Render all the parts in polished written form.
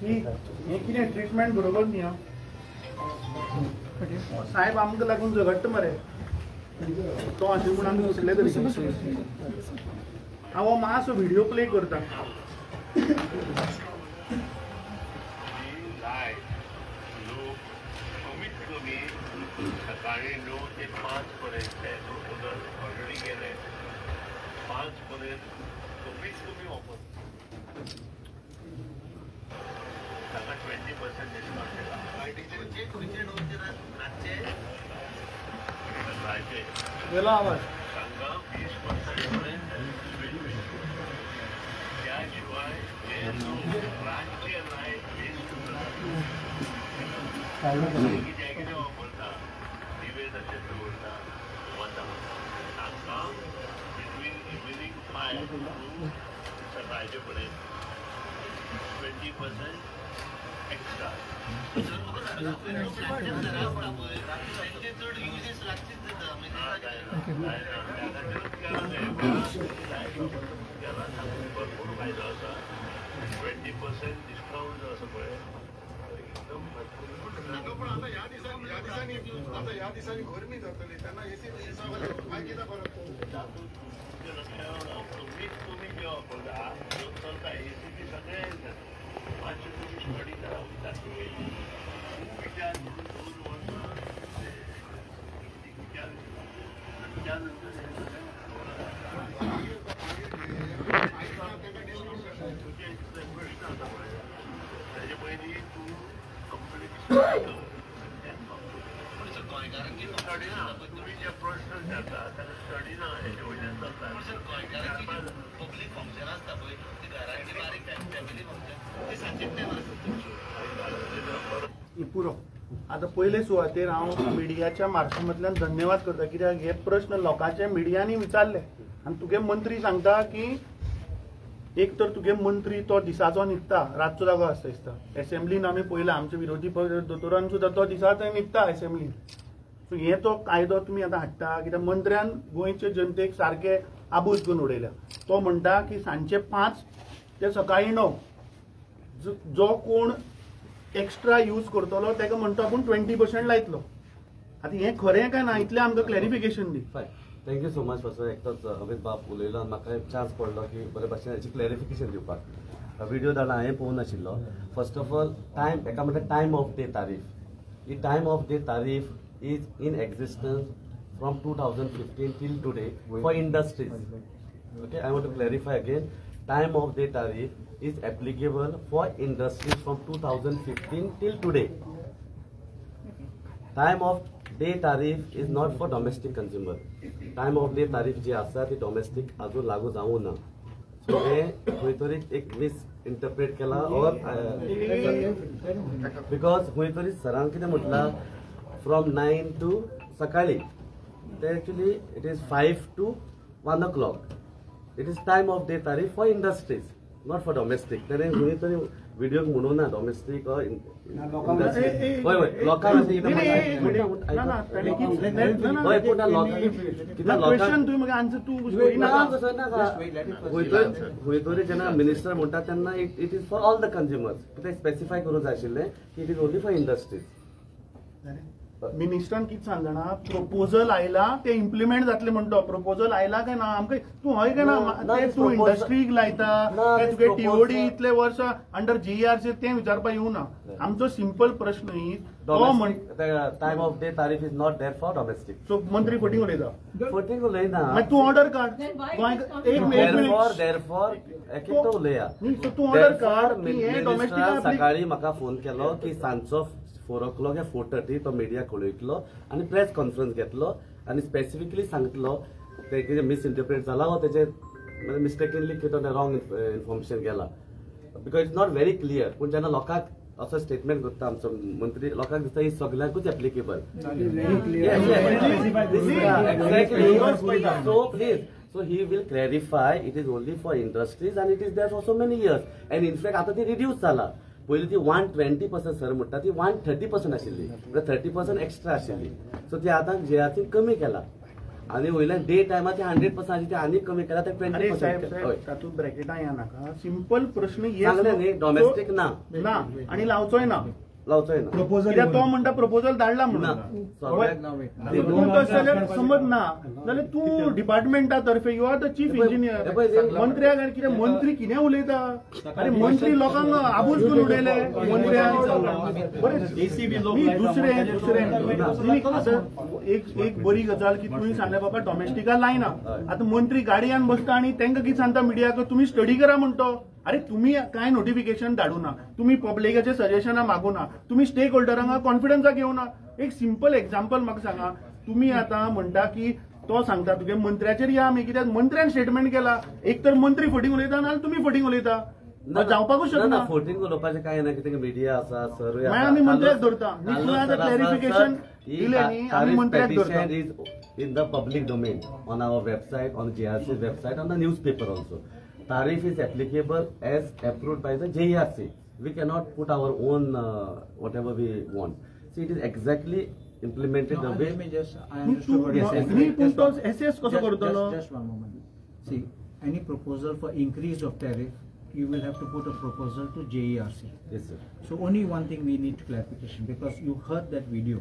हे कितें ट्रीटमेंट बरोबर न्ही साहेब आमकां लागून झगडटा मरे तो अशें म्हूण आमी दुसरे तरी हांव मातसो व्हिडिओ प्ले करता सकाळी 9 ते 5 पर्यंत ऑलरेडी गेले 5 पर्यंत कमीत कमी ऑफर सांगा 20% डिस्काउंट दिला राहायचे गेलो आवाज सांगा 20% पर्यंत त्याशिवाय जे राजकीय नाही वापरता दिवेदाचे दवरता वता तांकां बिटवीन इव्हिनिंग 5 टू सकाळचे पर्यंत 20% एक्स्ट्रा भरपूर फायदो आसा 20% डिस्काउंट जो आसा पळय एकदम पण आता या दिसांनी गरमी जातली तेन्ना एसी काय कितें फरक कमीत कमी जे ऑफर चलता एसीची सगळे मातशें तुमी स्टडी करा विचार करून 2 वर्सां त्यानंतर प्रश्न आसा पळय ताजे पयलीं तूं कंपनीची स्टडी ना तुम्ही जे प्रश्न विचारता ताका स्टडी ना हेजे वयल्यान चलता पब्लीक फंक्शन आसता पळय ती घरांतली बारीक फॅमिली फंक्शन ती सांजची टायम आसता पुरो आता पयले सुवातेर हांव मिडियाच्या माध्यमांतल्यान धन्यवाद करता कित्याक हे प्रश्न लोकांचे मिडियांनी विचारले आनी तुगे मंत्री सांगता की एक तर तुगे मंत्री तो दिसाचो न्हिदता रातचो जागो आसता दिसता एसेंब्लीन आमी पयला आमचे विरोधी पक्ष दोतोरान सुद्दां तो दिसाचो न्हिदता एसेंब्लीन सो हे तो कायदो तुमी आतां हाडटा कित्याक मंत्र्यान गोंयचे जनतेक सारखे आबूज करून उडयल्या तो म्हणटा की सांजचे 5 ते सकाळी 9 जो कोण एक्स्ट्रा यूज करतलो ताका म्हणटा आपूण 20% लायतलो आतां हें खरें काय ना इतलें आमकां क्लॅरिफिकेशन दी थँक्यू सो मच फर्स्ट एकटोच अमित बाब उलयलो आनी म्हाका चान्स पडलो की बरे भाशेन हेची क्लॅरिफिकेशन दिवपाक व्हिडिओ धाडला हांवें पळोवन नाशिल्लो फर्स्ट ऑफ ऑल टायम एका म्हणटा टायम ऑफ डे तारीफ ही टायम ऑफ डे तारीफ is in existence from 2015 till today for industries. Okay, I want to clarify again. Time of day tariff is applicable for industries from 2015 till today. Time of day tariff is not for domestic consumer. Time of day tariff जी आसा ती domestic अजून लागू जावं ना. So हे खंयतरी एक misinterpret केला और बिकॉज खंयतरी सरान कितें म्हटलां from 9 to sakali. Actually, it is 5 to 1 o'clock. It is time of day tariff for industries. Not for domestic तेणें खंय तरी व्हिडिओक म्हणून ना डोमेस्टीक लोकांक जेन्ना मिनिस्टर म्हणटा तेन्ना it is for all the consumers कितें स्पेसिफाय करूंक जाय आशिल्लें की it is only for industries. मिनिस्टरान कितें सांगलें जाणा प्रपोजल आयला ते इम्प्लिमेंट जातले म्हणतो. प्रपोजल आयला काय ना आमकां तूं हय काय ना तूं इंडस्ट्रीक लायता काय तुगे टीओडी इतले वर्स अंडर जीईआरसी तें विचारपाक येवना. आमचो सिंपल प्रश्न time of day tariff is not there for domestic. So मंत्री फटींग उलयता फटींग उलयना तूं ऑर्डर काड उलया. तूं ऑर्डर काड मिनिस्टरान सकाळी म्हाका फोन केलो की सांजचो 4 o'clock या 4:30 तो मिडिया कळयतलो आनी प्रेस कॉन्फरन्स घेतलो आनी स्पेसिफिकली सांगतलो ते कितें मिसइंटरप्रेट जाला वा तेजे मिस्टेकिनली कितें रॉंग इन्फॉर्मेशन गेला because it's not very clear. पूण जेन्ना लोकांक असो स्टेटमेंट करता आमचो मंत्री लोकांक दिसता ही सगळ्यांकूच applicable. So please so he will clarify it is only for industries and it is there for so many years and in fact आता ती रिड्यूस जाला. पयलीं ती 120% सर म्हणटा ती 130% आशिल्ली 30% एक्स्ट्रा आशिल्ली. सो ती आतां जेआरसी कमी केला आनी वयल्यान डे टायमार ती 100% आशिल्ली ती आनी कमी केला ते 20%. तातूंत ब्रॅकेटां येनाका सिंपल प्रश्न सांगलें न्ही डोमेस्टीक ना आनी लावचोय ना लावचोय ना कित्याक तो म्हणटा प्रपोजल धाडला म्हणून समज ना जाल्यार तूं डिपार्टमेंटा तर्फे you are the chief engineer मंत्र्याक आनी कितें मंत्री कितें उलयता. अरे मंत्री लोकांक आबूज करून उडयले मंत्र्याक. एक बरी गजाल की तुवें सांगलें बाबा डोमेस्टिका लायना. आतां मंत्री गाडयांत बसता आनी तांकां कितें सांगता मिडियाक तुमी स्टडी करा म्हणतो. अरे तुम्ही काय नोटिफिकेशन धाडू ना तुम्ही पब्लिकाचे सजेशना मागू ना तुम्ही स्टेक होल्डरांक कॉन्फिडन्साक घेऊ ना. एक सिंपल एक्झाम्पल म्हाका सांगा तुम्ही आता म्हणटा की तो सांगता तुगे मंत्र्याचेर या आमी कित्याक मंत्र्यान स्टेटमेंट केला एक तर मंत्री फटींग उलयता नाल्यार तुमी फटींग उलयता जावपाकूच शकना. फटींग उलोवपाचें कांय ना कितें मिडिया आसा सर्वे मागीर आमी मंत्र्याक धरता क्लॅरिफिकेशन दिलें न्ही आमी मंत्र्याक धरता. in the public domain on our website on GRC's website on the newspaper also. Tariff is applicable as approved by the JERC. We cannot put our own whatever we want. See, it is exactly implemented the way. Just one moment. See, any proposal for increase of tariff, you will have to put a proposal to JERC. Yes, sir. So only one thing we need clarification because you heard that video.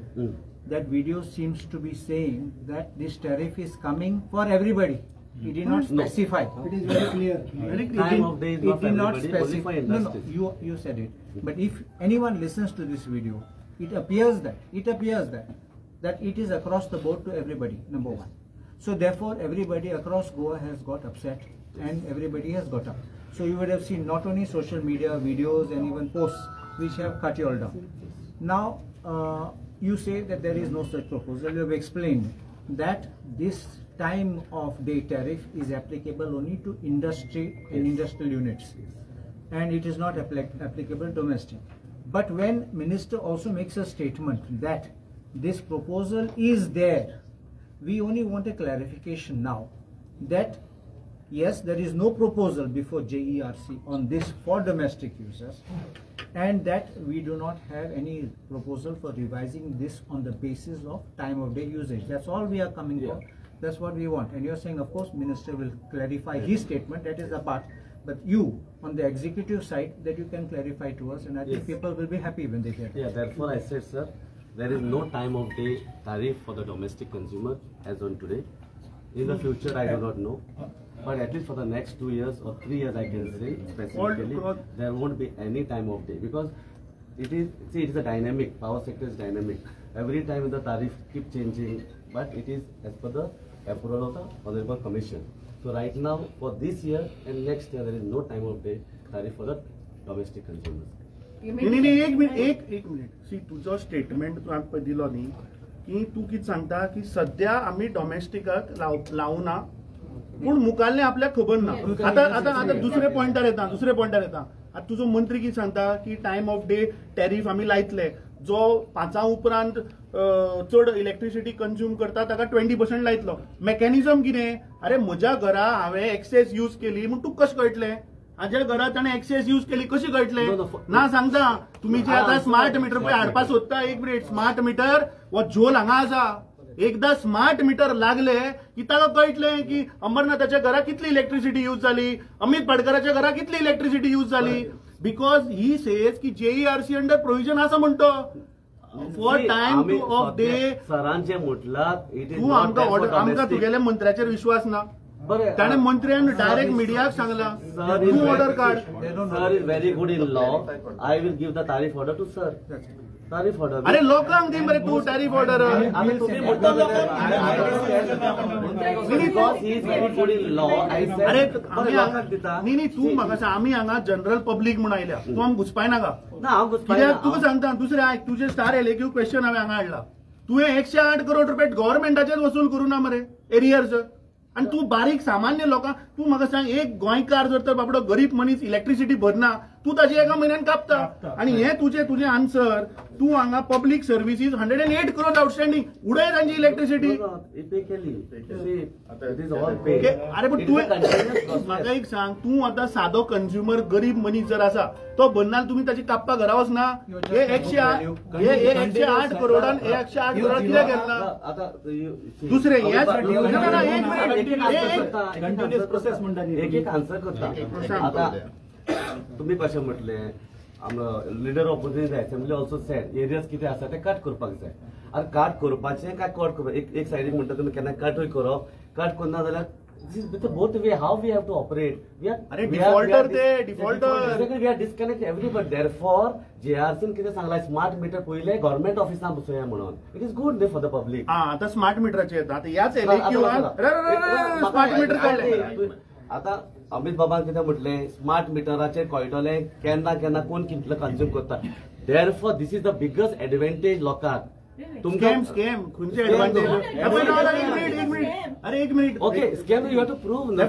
That video seems to be saying that this tariff is coming for everybody. He did not specify. It is very clear. Very clear. Time of day is not for everybody, only for industries. No, you said it. But if anyone listens to this video, it appears that it is across the board to everybody. Number one. So therefore, everybody across Goa has got upset, and everybody has got up. So you would have seen not only social media videos and even posts which have cut you all down. Now you say that there is no such proposal. You have explained that this time of day tariff is applicable only to industry and industrial units and it is not applicable domestic. But when minister also makes a statement that this proposal is there, we only want a clarification now that yes, there is no proposal before JERC on this for domestic users and that we do not have any proposal for revising this on the basis of time of day usage. That's all we are coming for. That's what we want. And you're saying, of course, minister will clarify his statement. That is the part. But you, on the executive side, that you can clarify to us, and I think people will be happy when they hear. Yeah. Therefore, I said, sir, there is no time of day tariff for the domestic consumer as on today. In the future, I do not know. But at least for the next 2 years or 3 years, I can say specifically, there won't be any time of day because it is a dynamic. Power sector is dynamic. Every time the tariff keep changing, but it is as per the approval of the Honorable Commission. So right now, for this year and next year, there is no time of day tariff for the domestic consumers. एक minute सी तुझो statement तू आमकां दिलो न्ही की तू कितें सांगता की सध्या आमी डोमेस्टिकाक लावना पूण मुखाल्लें आपल्याक खबर ना. आतां दुसरे पॉयंटार येता आतां तुजो मंत्री कितें सांगता की टायम ऑफ डे टॅरिफ आमी लायतले जो 5 उपरांत चड इलेक्ट्रिसिटी कंज्यूम करता ताका 20% लायतलो. मेकॅनिझम कितें? अरे म्हज्या घरा हांवें एक्सेस यूज केली म्हूण तुका कशें कळटलें? हाज्या घरात ताणें एक्सेस यूज केली कशी कळटले No, no, ना सांगता तुम्ही जे आता स्मार्ट मीटर पळय हाडपा सोदता एक मिनिट स्मार्ट मीटर वो झोल हांगा आसा एकदा स्मार्ट मीटर लागले की ताका कळटले की अमरनाथाच्या घरा कितली इलेक्ट्रिसिटी यूज जाली अमित पाडकराच्या घरा कितली इलेक्ट्रिसिटी यूज जाली बिकॉज ही सेज की JERC अंडर प्रोविजन आसा म्हणतो for time to of day सरांचे म्हटलां तू आमकां तुगेल्या मंत्र्याचेर विश्वास ना ताणे मंत्र्यान डायरेक्ट मिडियाक सांगला तू ऑर्डर काढ sir is very good in law I will give the तारीफ ऑर्डर टू सर तारीफ ऑर्डर अरे लोकांक दी मरे तू टॅरिफ ऑर्डर आम्ही तुम्ही अरे न्ही तू म्हाका सांग आमी हांगा जनरल पब्लीक म्हूण आयल्या तू आमकां घुसपाय नाका कित्याक तुका सांगता दुसरें आयक तुजे स्टार एलेक्यू क्वेश्चन हांवें हांगा हाडला तुवें 108 करोड रुपये गव्हर्मेंटाचेच वसूल करूं ना मरे एरियर्स आणि तू बारीक सामान्य लोकांक तू म्हाका सांग एक गोंयकार जर तर बाबडो गरीब मनीस इलेक्ट्रिसिटी भरना तू ताची एका म्हयन्यान कापता आणि हे तुझे आन्सर तू हांगा पब्लीक सर्विसीस 108 करोड आउटस्टँडिंग उडय तांची इलेक्ट्रिसिटी अरे पण तू म्हाका एक सांग तू आता सादो कंझ्युमर गरीब मनीस जर आसा तो भरना तुम्ही ताची कापपा घरा वचना हे 108 करोडान 108 करोड कित्याक घेतला दुसरे एक आन्सर करता आता तुम्ही कशें म्हटले leader opposition assembly also said areas कितें आसा ते कट करपाक जाय आनी कट करपाचें काय कट करप एक सायडीक म्हणटा तुमी केन्ना कटूय करप कट करना जाल्यार both way how we have to operate we are disconnect everybody therefore JRC कितें सांगला स्मार्ट मीटर पयले गव्हर्नमेंट ऑफिसांत बसोया म्हणून it is good for the public आता स्मार्ट मीटराचे येता आता याच स्मार्ट मीटर काडले आता अमित बाबान कितें म्हटलें स्मार्ट मिटराचेर कळटलें केन्ना केन्ना कोण कितलो कंज्यूम करता therefore this is the biggest advantage लोकांक स्कॅम खंयचे एडवांटेज अरे एक minute okay scam you have to prove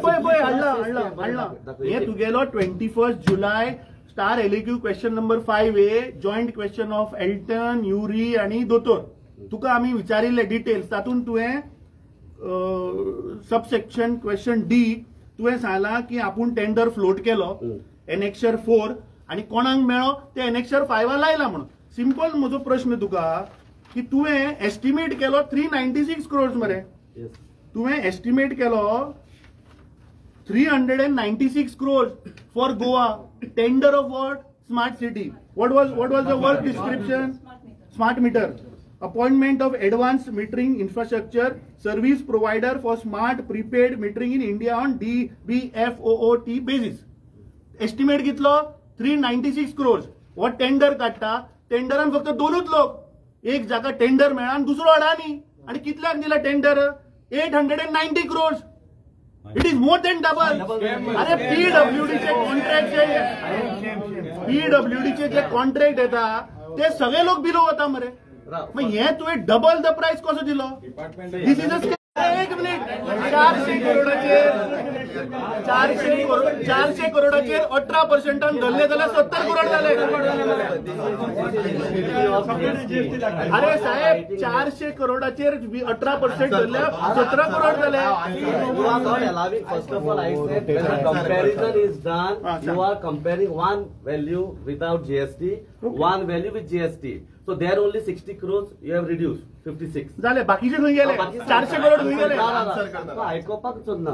हाडला हे तुगेलो 21 जुलै star LAQ question number 5A joint question of Elton Yuri आणि दोतोर तुका आम्ही विचारिल्ले डिटेल्स तातूंत तुवें सबसेक्शन क्वेश्चन D तुवें सांगला की आपूण टेंडर फ्लोट केलो एनेक्शर 4 आणि कोणाक मेळो ते एनेक्शर 5 लायला म्हणून सिंपल म्हजो प्रश्न तुका की तुवें एस्टिमेट केलो 396 करोड मरे तुवें estimate Kelo 396 crore for Goa tender of what smart city what was the work description smart meter appointment of advanced metering infrastructure service provider for smart prepaid metering in India on DBFOOT basis estimate कितलो 396 करोड वो tender काडटा टेंडरान फक्त दोनूच लोक एक जागा tender मेळ्ळा आनी दुसरो अडानी आणि कितल्याक दिला tender 890 crore it is more than double अरे पीडब्ल्यूडीचे जे कॉन्ट्रॅक्ट येता ते सगळे लोक बिलो वता मरे मग हे तुवें डबल द प्राइस कसो दिलो दिस इज एक मिनिट 400 करोडाचेर 18% धरले जाल्यार 70 करोड जाले अरे साहेब 400 करोडाचेर 18% धरल्यार 17 करोड जाले first of all I said when the comparison is done you are comparing one value without GST one value with GST so there only 60 crores you have reduced 56 झाले बाकीचे खंय गेले 400 करोड खंय गेले आयकोपाक सोदना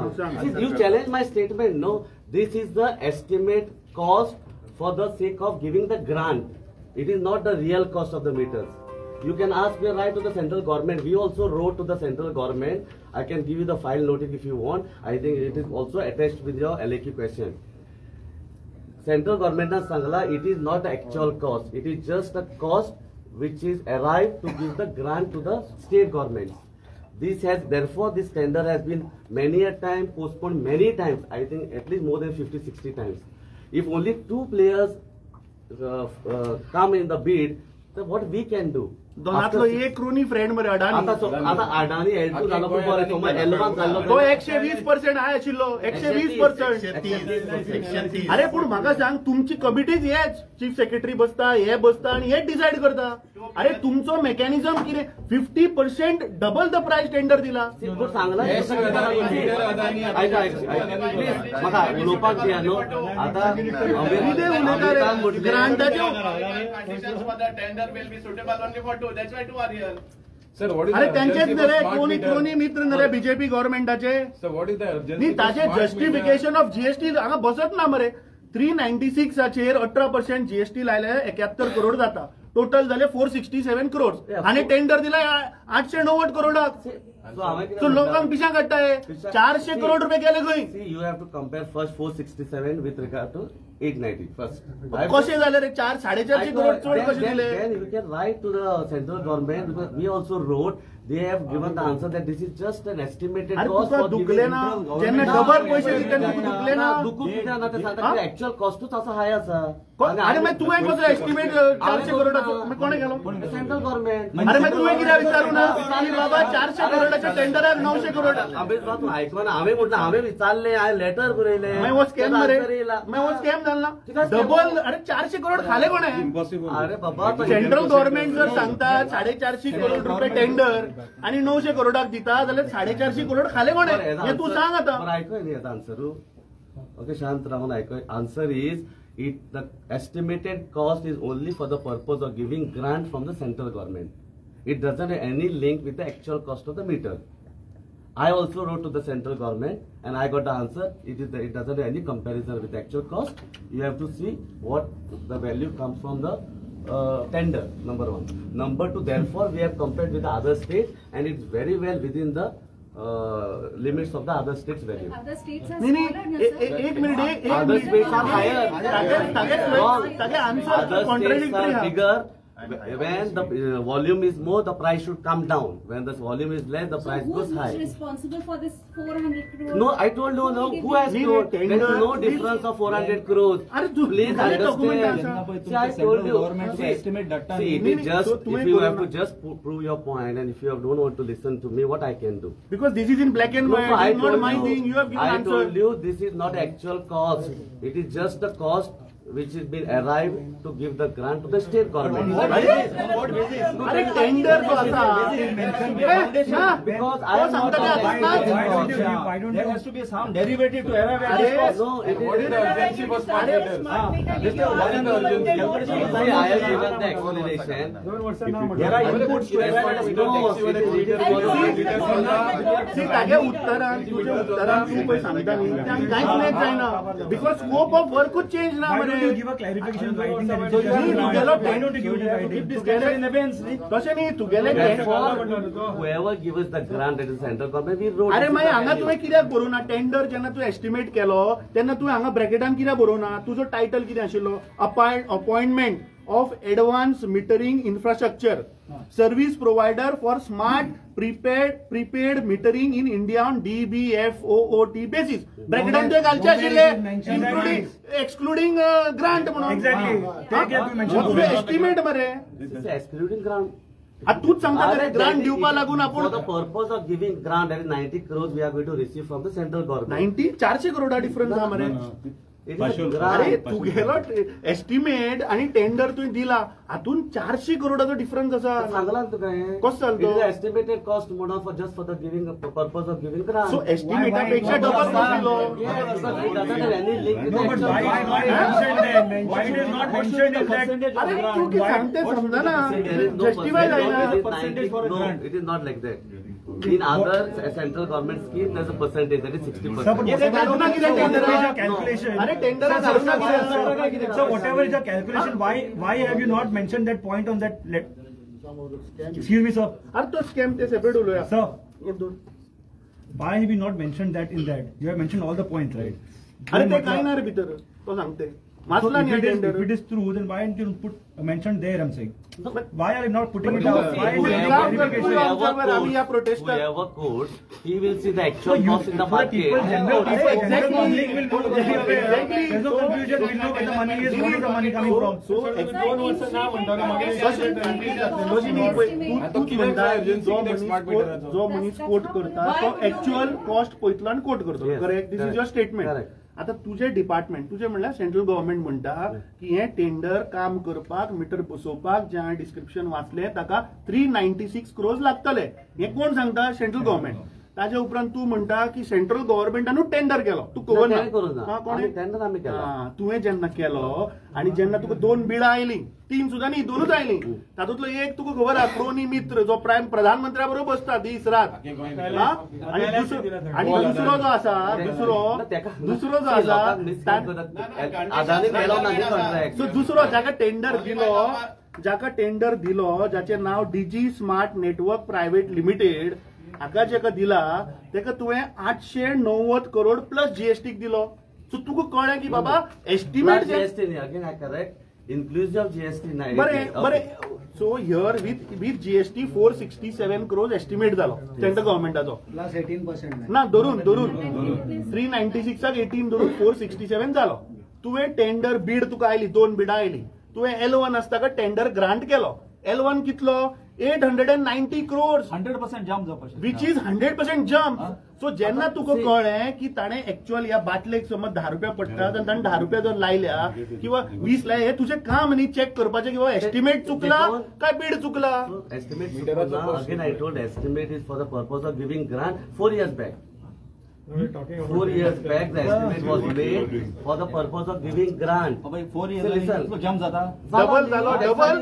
you challenge my statement no this is the estimate cost for the sake of giving the grant it is not the real cost of the meters you can ask me right to the central government we also wrote to the central government I can give you the file notice if you want I think it is also attached with your LAQ question central government has sangla it is not the actual cost it is just a cost which is arrived to give the grant to the state government this has therefore this tender has been many a time postponed many times I think at least more than 50-60 times if only two players come in the bid then what we can do दोनातलो एक crony friend मरे अडानी आता Adani L2 झालो पण बरे तो L1 झालो तो 120% हाय आशिल्लो 120% अरे पण म्हाका सांग तुमची कमिटीच हेच चीफ सेक्रेटरी बसता हे बसता आणि हे डिसाइड करता अरे तुमचो मेकॅनिझम कितें 50% डबल द प्राइस टेंडर दिला. पूण सांगला म्हाका उलोवपाक दिया न्हू. आतां ग्रांटाच्यो अरे त्यांचेच रे कोणी मित्र रे बीजेपी गव्हर्नमेंटाचे न्ही. ताचे जस्टिफिकेशन ऑफ जीएसटी हांगा बसत ना मरे. 396 18% जीएसटी लायले 71 करोड जाता. टोटल झाले 467 करोड आणि टेंडर दिलाय 890 करोडाक. सो लोकांक पिशा काडटाय 400 करोड रुपये गेले खंय. You have to compare first 467 with regard to 890 first. कशे झाले रे 4-450 करोड चोड कशे दिले. Then you can write to the central government because we also wrote. They have given the answer that this is just an estimated cost for दुखले ना जेन्ना double पैसे दिते दुखले ना. दुखूक कित्याक ना ते सांगता एक्चुअल कॉस्टूच असो हाय आसा. अरे मागीर तुवें कसो एस्टिमेट 400 करोडाचो कोणे केलो. Central government. अरे मागीर तुवें कित्याक विचारू ना की बाबा 400 करोडाच्या टेंडराक 900 करोड. अबेज तूं आयकना हांवें म्हटलं हांवें विचारलें हांवें लेटर बरयलें. मागीर वो स्कॅम मरे मागीर वो स्कॅम जालो ना. डबल अरे 400 करोड खाले कोणे. अरे बाबा सेंट्रल गव्हर्नमेंट जर सांगता 450 करोड रुपये टेंडर आणि 900 करोडाक दिता जाल्यार 450 करोड खाले कोणे हे तू सांग आता. आयकय न्ही याचा आन्सर. ओके शांत राहून आयकय. Answer is it the estimated cost is only for the purpose of giving grant from the central government. It doesn't have any link with the actual cost of the meter. I also wrote to the central government and I got the answer. It doesn't have any comparison with the actual cost. You have to see what the value comes from the tender, number one. Number two, therefore we have compared with the other states and it's very well within the limits of the other states value. Other states are नहीं smaller, नहीं no, sir? एक minute Other states are higher. Tage answer Other states contradictory are bigger. When the volume is more, the price should come down. When the volume is less, the So price goes who's high. responsible for this 400 crore? No, I told you no. Who has told? There is no difference of 400 crores. अरे तू Please understand. See, I told you. See, it is just if you have to just prove your point, and if you don't want to listen to me, what I can do? because this is in black and No, white. I It's not told my thing. You have given I answer. told you this is not actual cost. It is just the cost which has been arrived to give the grant to the state government. अरे tender जो असा Because I am not Why don't there has to be some derivative to arrive at this cost? No, it What is the urgency for smart meters? What is the urgency? I have given the explanation. There are inputs to arrive at ती तागे उत्तरान तुझे उत्तरान तू पळय सांगता न्ही त्यान कांयच उलयत जायना. बिकॉज स्कोप ऑफ वर्कूच चेंज ना Why मरे. don't you give a clarification in writing that it is तुगेलो why don't you give it in writing? This tender in advance. तशें न्ही तुगेले Whoever gives the grant at the central government, we wrote. अरे मागीर हांगा तुवें कित्याक बरोवना. Tender जेन्ना तुवें एस्टिमेट केलो तेन्ना तुवें हांगा ब्रॅकेटान कित्याक बरोवना. तुजो टायटल कितें आशिल्लो appointment of advance metering infrastructure service provider for smart prepaid metering in India on DBFOOT basis. ब्रॅकेटान तुवें घालचे आशिल्ले इन्क्लुडिंग एक्सक्लुडिंग ग्रांट म्हणून. Exactly. एस्टिमेट मरे. This is excluding grant. आता तूच सांगता मरे ग्रांट दिवपा लागून For आपूण the purpose of giving grant, that is 90 crores we are going to receive from the central government. 400 करोडा difference आहा मरे. It is a अरे grant. तू गेलो एस्टिमेट आणि टेंडर तुवें दिला हातून 400 करोडाचो डिफरन्स आसा. सांगला ना तुका हें. कसो सांगतो? It is estimated cost म्हणून for just for the giving purpose of giving grant. सो एस्टिमेटा पेक्षा डबल कॉस्ट दिलो. It doesn't have any link with No, the but actual why cost. mentioned then? Why it is not mentioned in that? अरे तू किती सांगते समजा ना. There is no justify जायना. percentage for a grant. It is not like that. In other central government scheme, there is a percentage that is 60%. हे घालून ना कितें टेंडराक. Calculation. अरे टेंडराक घालून ना कितें. So whatever is the calculation, why have you not mentioned that point on that? Excuse me, sir. अरे तो scam ते सेपरेट उलोवया. Sir, एक दोन. why have you not mentioned that in that? You have mentioned all the points, right? अरे ते काय ना रे भितर तो सांगते. So वाचला if न्ही tender. it is true, then why didn't you put mentioned there? I'm saying. But- Why are you not putting it But out? Why is you- there you no have to- clarification? you- आम्ही या protester- Whoever codes, he will see the So actual you, cost in the so the people, market. general people, Exactly. general public will know. Exactly. There's no confusion. We know where the money is. Where is the money coming from? So एक दोन वर्ष ना म्हणटा ना मागे तशी तूच म्हणटा जो मनीस कोट करता तो ऍक्च्युअल कॉस्ट पळयतलो आनी कोट करतो. Yes. Correct. This is your statement. Correct. आता तुझे डिपार्टमेंट तुझे म्हणल्यार सेंट्रल गव्हर्नमेंट म्हणटा की हे टेंडर काम करपाक मिटर बसोवपाक जे हांवें डिस्क्रिप्शन वाचले ताका 396 crores लागतले. हे कोण सांगता? Central government. ताजे उपरांत तू म्हणटा की सेंट्रल गव्हर्नमेंटानूच टेंडर केलो. तू तुवें जेन्ना केलो आणि जेन्ना तुका 2 बिडां आयली, 3 सुद्दां न्ही 2च आयली, तातूंतलो एक तुका खबर आहा क्रोनी मित्र जो प्रधानमंत्र्या बरोबर बसता दीस रात, आणि दुसरो जो आसा दुसरो जो आसा दुसरो जाका टेंडर दिलो जाचें नाव DG smart network private limited, हाका जेका दिला तेका तुवें 890 करोड प्लस जीएसटी दिलो. सो तुका कळ्ळें की बाबा estimate GST again I correct inclusive GST नाही. बरें so here with GST 467 crores estimate जालो सेंट्रल गव्हर्नमेंटाचो. प्लस 18% ना धरून 396 18 धरून 467 जालो. तुवें टेंडर बीड तुका आयली, 2 बिडां आयली, तुवें L1 आसता टेंडर ग्रांट केलो. L1 कितलो? 890 crores, 100% जम्प जावपाचें, विच इज 100% जम्प. सो जेन्ना तुका कळ्ळें की ताणें एक्चुअल ह्या बाटलेक समज 10 रुपया पडटात आनी ताणें 10 रुपया जर लायल्या किंवा 20 लायल्या, हे तुजें काम न्ही चेक करपाचें की बाबा एस्टिमेट चुकला काय बीड चुकला. Estimate again I told estimate is for the purpose of giving grant 4 years back. 4 years back the estimate was made for the purpose of giving grant. 4 years jump जाता, डबल जालो, double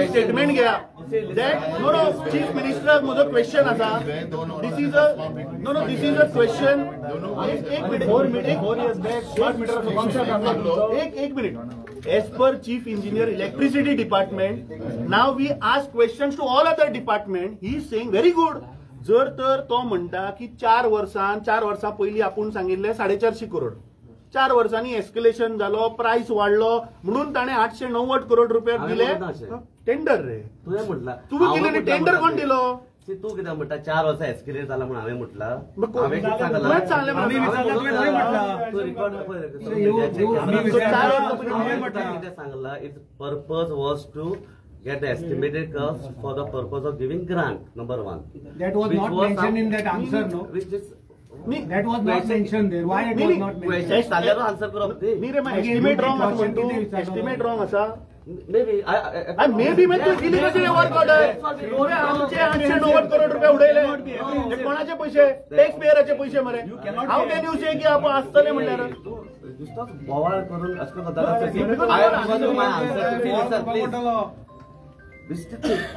statement घ्या. Chief minister म्हजो question आसा. This is a question. एक minute. As per chief engineer electricity department, now we ask questions to all other department. He is saying very good. जर तर तो म्हणटा की 4 वर्सां पयलीं आपूण सांगिल्ले 450 करोड, 4 वर्सांनी एस्केलेशन जालो, प्राइस वाडलो म्हणून ताणें 890 करोड रुपया दिले. टेंडर रे तुवें म्हटला, तुवें दिले टेंडर कोण दिलो? तू कितें म्हणटा 4 वर्सां एस्केलेट जाला म्हणून हांवें म्हटलां. सांगला it's purpose was to get the estimated cost for the purpose of giving grant, number 1. That was not mentioned in that answer, no? Which is that was not mentioned there. Why it was not mentioned? साल्यारो answer करप ती. नी रे estimate wrong आसा म्हणटू. Estimate wrong आसा. Maybe maybe तू दिली कशी वर्क ऑर्डर? आमचे 890 करोड रुपये उडयले. हे कोणाचे पैसे? टॅक्स पेयराचे पैसे मरे. हाऊ कॅन यू से की आपण आसतले म्हणल्यार बोवाळ करून असं करता.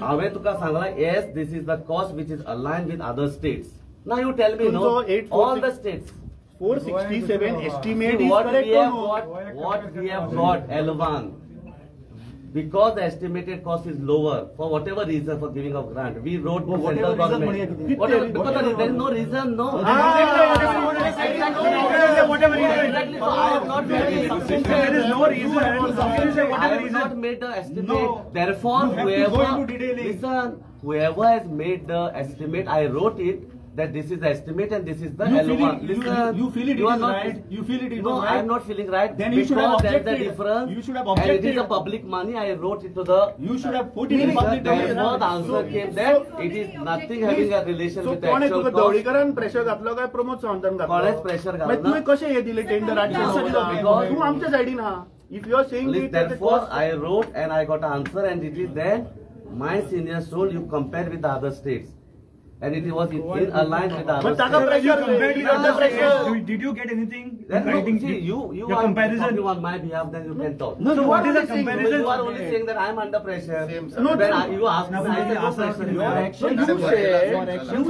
हांवें तुका सांगला yes this is the cost which is aligned with other states. Now you tell me no all the states 467 estimate is what correct. we have got L1 because the estimated cost is lower for whatever reason for giving of grant. We wrote to central government. Whatever, because there is no reason, no. whatever reason. Exactly. So I have not made it. There is no reason. I have not made the estimate. Therefore, whoever has made the estimate, I wrote it that this is the estimate and this is the L1. You feel it is right. You feel it is no, right. I am not feeling right. Then you should have objected. There is a difference. You should have And objected. it is a public money. I wrote it to the. You should have put it in public domain. Therefore, the answer came that it is nothing having a relation with the कोणे actual तुका cost. दवडीकरान pressure घातलो काय प्रमोद सावंतान घातलो? कोणेच pressure घातलो ना. तुवें कशें हे दिले टेंडर 890 तू आमच्या सायडीन आहा. If you are saying Please, that therefore, I wrote and I got an answer, and it is then my seniors told you compare with the other states. And it was in aligned with the other But Taka states. pressure, compared with under other pressure. states, did you get anything? Then, no, writing? see, you Your are comparison. talking on my behalf, then you can talk. No, You what are is the only saying- comparison? You are only saying that I am under pressure. No, When no. you ask me, I say no pressure. Your action, you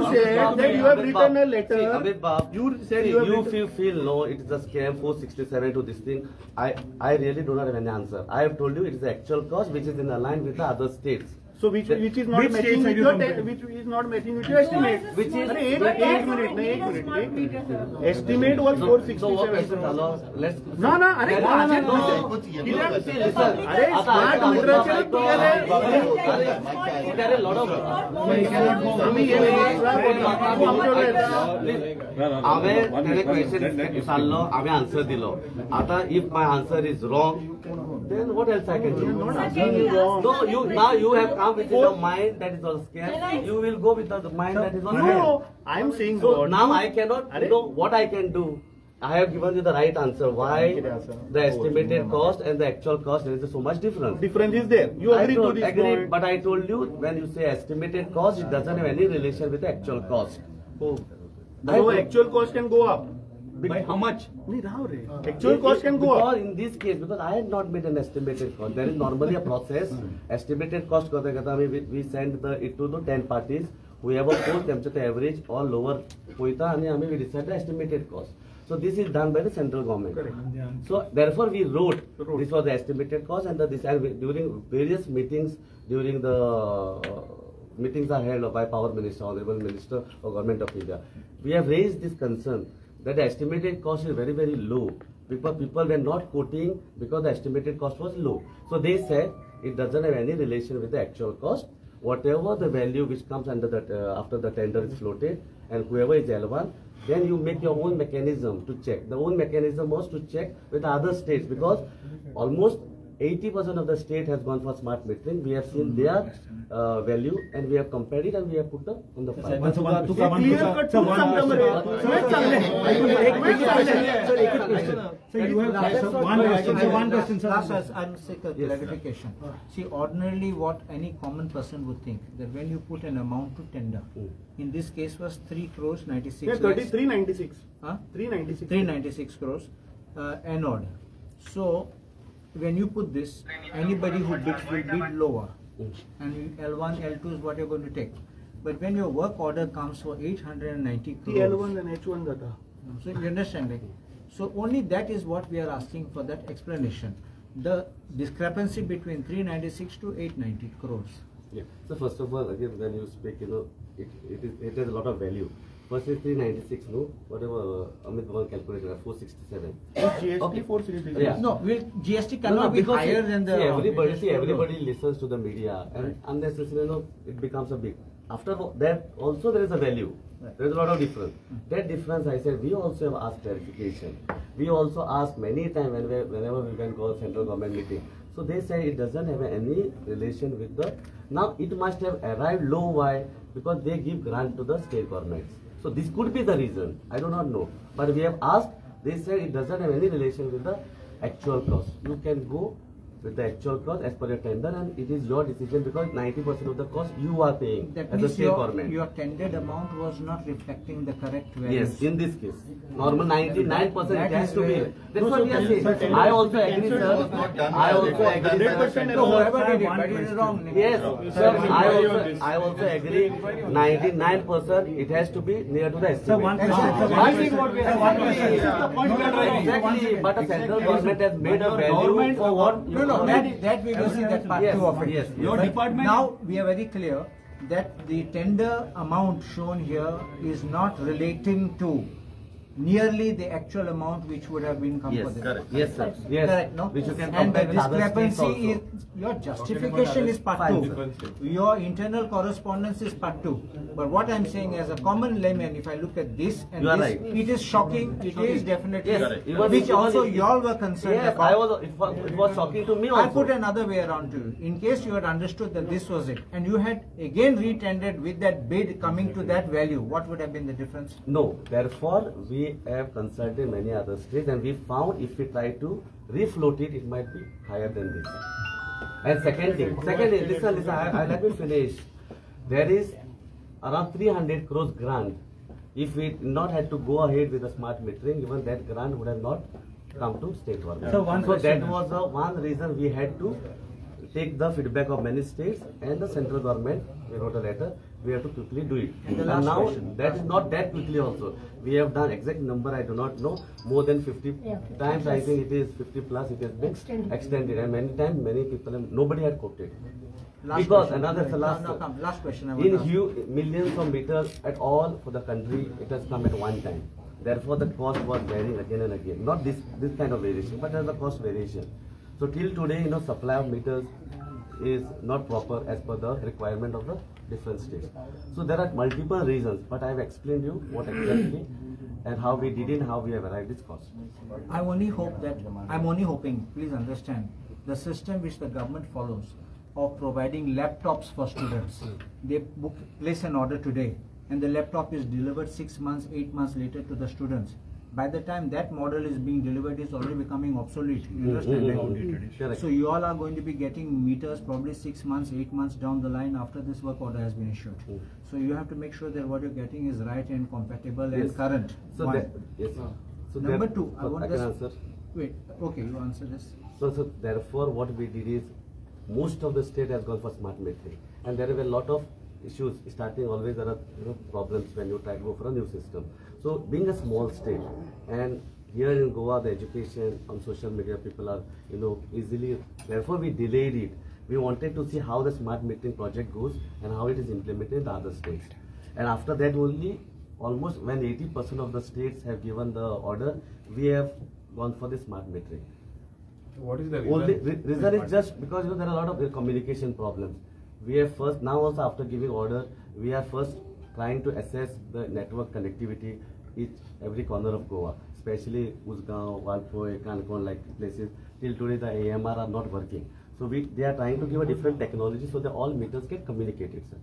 said that you have written a letter. See, Abid Bab, You said you have you written. feel no, it is a scam 467 to this thing. I really do not have any answer. I have told you it is the actual cost which is in line with the other states. So which is not Which matching states with have you your compared? which is not matching with your estimate. Which is- अरे एक But एक that's minute not- ना, that's not meter, sir. estimate was So 467 question crores. झालं, let's No, no, अरे No, माझ्या- no, no. किती- See, listen. अरे आता स्मार्ट ऐका, मीटरचे ऐका, तुझ्याकडे अरे, there are a lot of आम्ही हे हांवें तेणे क्वेश्चन विचारलो, हांवें आन्सर दिलो. आता if my answer is wrong, then what else I can do? No, you have come with your mind that is all scared. You will go with the mind that is all No, scared. I am saying So God. now I cannot know what I can do. I have given you the right answer. Why the estimated cost and the actual cost, there is so much difference. Difference is there. You agree to this Agreed, point. but I told you when you say estimated cost, it doesn't have any relation with the actual cost. So actual cost can go up. By how much? नहीं राव रे. Actual cost can go Because up. in this case, because I had not made an estimated cost, there is normally a process. Estimated cost करता करता we send it to the 10 parties. Whoever post them the average or lower पोयता आणि आम्ही we decide the estimated cost. So this is done by the central government. Correct. So therefore we wrote this was the estimated cost, and during various meetings, during the meetings are held by Power Minister, Honorable Minister or Government of India, we have raised this concern that the estimated cost is very, very low, because people were not quoting because the estimated cost was low. So they said it doesn't have any relation with the actual cost. Whatever the value which comes under that after the tender is floated, and whoever is L1, then you make your own mechanism to check. The own mechanism was to check with other states, because almost 80% of the state has gone for smart metering. We have seen their value and we have compared it and we have put them on the file. Clear cut truth सांगता मरे. तुम्हीच चांगले. तुम्हीच चांगले. Sir, एक question. So you have so one question. So one question, sir. Last, I'll seek a clarification. See, ordinarily what any common person would think, that when you put an amount to tender, in this case was 3 crores 96 Yeah, lakhs. 396. Huh? 396. 396 crores anode. So when you put this, anybody who bids will bid lower, and L1, L2 is what you're going to take. But when your work order comes for 890 crores, L1 and H1 data. so you understand, like, so only that is what we are asking for, that explanation. The discrepancy between 396 to 890 crores. Yeah. So first of all, again, when you speak, it has a lot of value. First is 396, no? Whatever Amit Bhavan calculated, 467. GST Okay. 463. Yeah. No, GST No, cannot be because higher than the. everybody listens to the media, and unnecessarily, it becomes a big. After that, also there is a value. There is a lot of difference. That difference, I said, we also have asked clarification. We also asked many times whenever we can call central government meeting. So they say it doesn't have any relation with the. Now it must have arrived low. Why? Because they give grant to the state governments. So this could be the reason. I do not know. But we have asked. They said it doesn't have any relation with the actual cost. You can go with the actual cost as per your tender, and it is your decision, because 90% of the cost you are paying That as a means state government. your tendered amount was not reflecting the correct values. Yes, in this case, normal 99% That it has is to be. where- That's what we are saying. I also agree, sir. I also agree. 100% No, whoever error. did it, but it is wrong. Yes, sir. I also agree. 99% it has to be near to the estimate. Sir, one question. Exactly, but the central government has made a value for what. No, that we will see that part Yes, 2 of it. yes, yes. Your department. Now we are very clear that the tender amount shown here is not relating to nearly the actual amount which would have been Yes, composite. correct. Yes, sir. Yes, Correct, no? which you can And the compare with other states discrepancy also. is, your justification is part Fine, 2. Your internal correspondence is part 2. But what I'm saying, as a common layman, if I look at this and You are this, right. it is shocking. It is definitely, Yes, correct. Even which if- also even if- y'all were concerned Yes, about. it was shocking to me I also. put another way around to you. In case you had understood that this was it, and you had again retendered with that bid coming to that value, what would have been the difference? No, therefore we have consulted many other states, and we found if we try to refloat it, it might be higher than this. And second thing, listen, let me finish. There is around 300 crores grant. If we not had to go ahead with the smart metering, even that grant would have not come to state government. So one that question. was the one reason we had to take the feedback of many states and the central government. We wrote a letter. We have to quickly do it. And the And last now question. that is not that quickly also. We have done exact number, I do not know, more than 50 times. I think it is 50 plus. It has been extended, and many times many people nobody had quoted. Because question. another last, No, come. Last question. I want in to ask. huge millions of meters at all for the country, it has come at one time. Therefore, the cost was varying again and again. Not this kind of variation, but as the cost variation. So till today, supply of meters is not proper as per the requirement of the different states. So there are multiple reasons, but I have explained you what exactly and how we did it, how we have arrived this cost. I'm only hoping, please understand, the system which the government follows of providing laptops for students. They place an order today and the laptop is delivered 6 months, 8 months later to the students. By the time that model is being delivered, it's already becoming obsolete. You understand? Correct. So you all are going to be getting meters probably 6 months, 8 months down the line after this work order has been issued. So you have to make sure that what you're getting is right and compatible and current. So One. that, yes. So Number there- two, I want I can this. answer. Wait, okay, you answer this. So therefore, what we did is, most of the state has gone for smart metering, and there are a lot of issues. Starting always there are problems when you try to go for a new system. So being a small state, and here in Goa the education on social media people are easily. Therefore we delayed it. We wanted to see how the smart metering project goes and how it is implemented in the other states. And after that only, almost when 80% of the states have given the order, we have gone for the smart metering. What is the reason? Only reason is just because there are a lot of communication problems. We have first, now also after giving order, we are first trying to assess the network connectivity every corner of Goa, especially Usgaon, Walpoi, Kankon, like places. Till today the AMR are not working. So they are trying to give a different technology so that all meters get communicated, sir.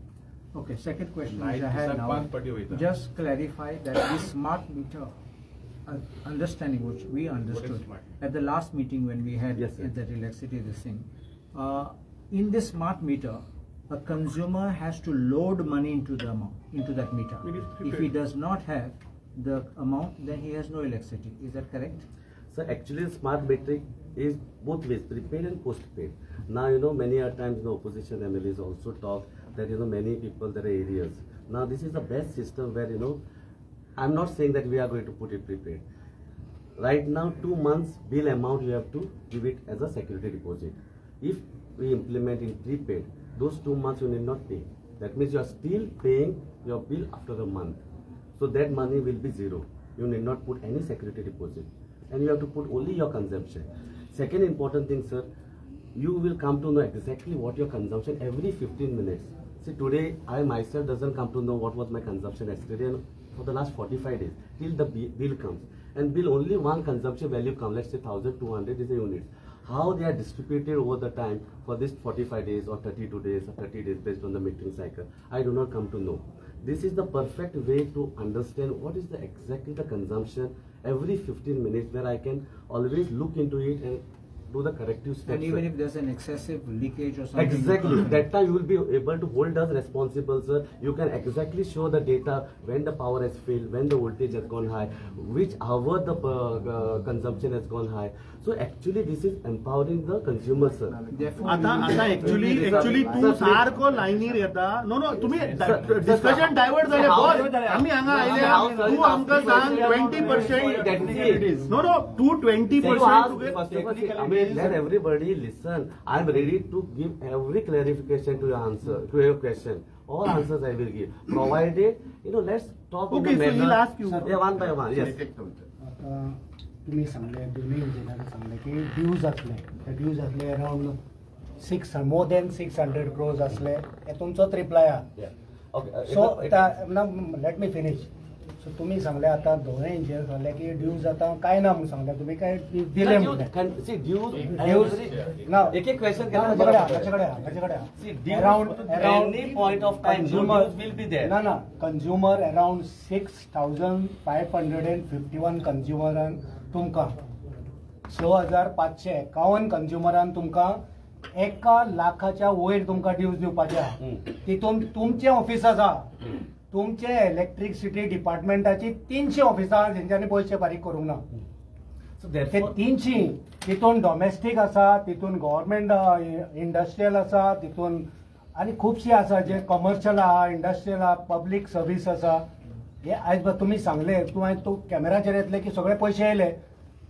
Okay, second question Light which I had is now. one party with that. Just clarify that this smart meter understanding which we understood smart at the last meeting when we had Yes, sir. at the Relaxity this thing. In this smart meter, a consumer has to load money into the amount, into that meter. It is If he prepaid. does not have the amount, then he has no electricity. Is that correct? So actually smart metering is both ways, prepaid and postpaid. Now many a times the opposition MLAs also talk that many people, there are areas. Now this is the best system where I'm not saying that we are going to put it prepaid. Right now 2 months bill amount you have to give it as a security deposit. If we implement in prepaid, those 2 months you need not pay. That means you are still paying your bill after a month. So that money will be zero. You need not put any security deposit. And you have to put only your consumption. Second important thing, sir, you will come to know exactly what your consumption every 15 minutes. See, today I myself doesn't come to know what was my consumption yesterday and for the last 45 days till the bill comes. And bill only one consumption value comes, let's say 1200 is a unit. How they are distributed over the time for this 45 days or 32 days or 30 days based on the metering cycle, I do not come to know. This is the perfect way to understand what is exactly the consumption every 15 minutes, where I can always look into it and do the corrective steps. And even if there's an excessive leakage or something. Exactly. That time you will be able to hold us responsible, sir. You can exactly show the data when the power has failed, when the voltage has gone high, which hour the consumption has gone high. So actually this is empowering the consumer, sir. Therefore, आता actually तू सारको लायनीर येता no तुम्ही Sir, discussion divert झाले how- boss आम्ही हांगा how- आयले तू आमकां सांग 20% नो तू 20% First of all, I mean, let everybody listen. I am ready to give every clarification to your answer, to your question. All answers I will give. Provided, let's talk Okay, in the so manner. he'll ask you. Yeah, one by one. Yes. आता तुम्ही सांगले दोन्ही engineer सांगले की dues असले ते dues असले around more than 600 crows असले हे तुमचोच रिप्लाय आहा Yeah. Okay. So let me finish सो तुम्ही सांगले आता दोन्ही इंजिनियर सांगले की ड्यूज आता काय ना म्हणून सांगले तुम्ही काय दिले म्हणून See, dues. ड्यूज ना एक question माझ्याकडे See, dues, any point of time, no dues will be there. ना कंझ्युमर अराउंड 6551 कंझ्युमरान तुमकां 6551 कंझ्युमरान तुमकां 1 लाखाच्या वयर तुमकां ड्यूज दिवपाचे आहा तितून तुमचे ऑफिस आसा तुमचे इलेक्ट्रिसिटी डिपार्टमेंटाची 300 ऑफिसां जेंच्यांनी पयशे फारीक करूंक ना So ते therefore, 300 तितून डॉमेस्टीक आसा तितून गव्हर्मेंट इंडस्ट्रियल आसा तितून आनी खुबशे आसा जे कमर्शियल आहा इंडस्ट्रियल आहा पब्लीक सर्वीस आसा हे आयज तुमी सांगले तूं कॅमेराचेर येतले की सगळे पयशे येयले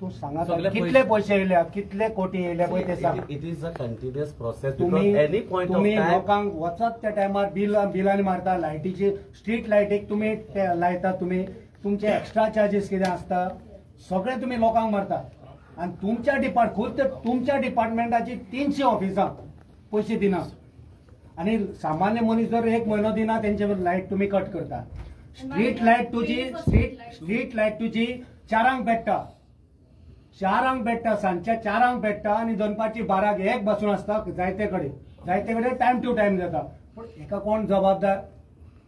तू सांगा कितले पैसे येयल्या कितले कोटी येयल्या पळय ते सांग. It is a continuous process. तुम्ही एनी पॉइंट ऑफ तुम्ही टाइम लोकांक वचत त्या टायमार बिलांनी मारता लायटीची स्ट्रीट लायटीक तुम्ही लायता तुम्ही तुमचे एक्स्ट्रा चार्जेस कितें आसता सगळे तुम्ही लोकांक मारता आणि तुमच्या डिपार्टमेंटाची 300 ऑफिसां पैसे दिना आणि सामान्य मनीस जर 1 म्हयनो दिना तेंचे लायट तुम्ही कट करता. स्ट्रीट लायट तुझी 4 पेट्टा सांजच्या 4 पेट्टा आणि दनपारची 12 1 बसून असता जायते कडेन टाइम टू टाइम जाता. पण एका कोण जबाबदार